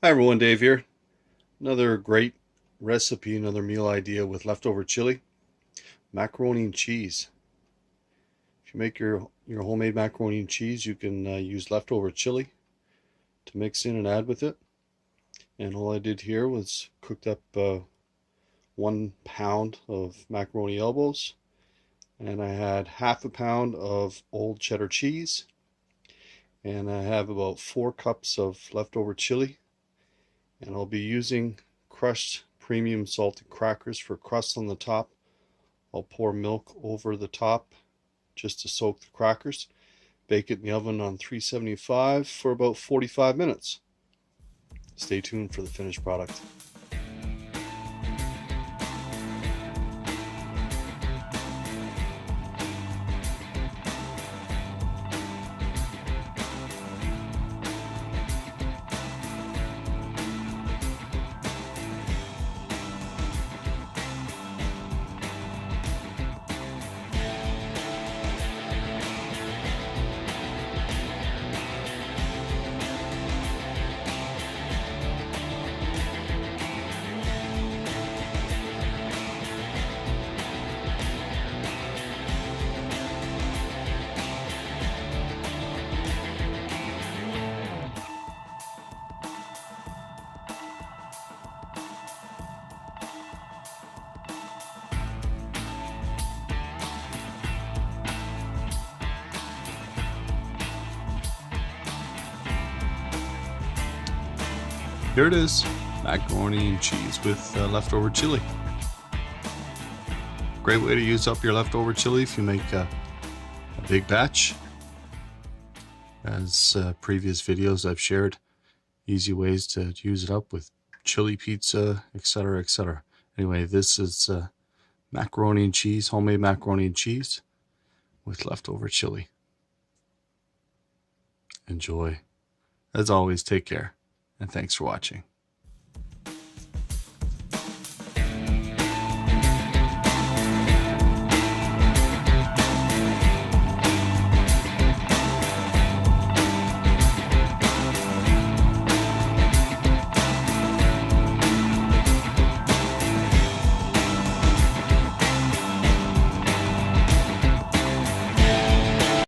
Hi everyone, Dave here. Another great recipe, another meal idea with leftover chili. Macaroni and cheese. If you make your homemade macaroni and cheese, you can use leftover chili to mix in and add with it. And all I did here was cooked up 1 pound of macaroni elbows, and I had half a pound of old cheddar cheese, and I have about 4 cups of leftover chili. And I'll be using crushed premium salted crackers for crust on the top. I'll pour milk over the top just to soak the crackers. Bake it in the oven on 375 for about 45 minutes. Stay tuned for the finished product. Here it is, macaroni and cheese with leftover chili. Great way to use up your leftover chili if you make a big batch. As previous videos I've shared, easy ways to use it up with chili pizza, etc., etc. Anyway, this is macaroni and cheese, homemade macaroni and cheese with leftover chili. Enjoy. As always, take care, and thanks for watching.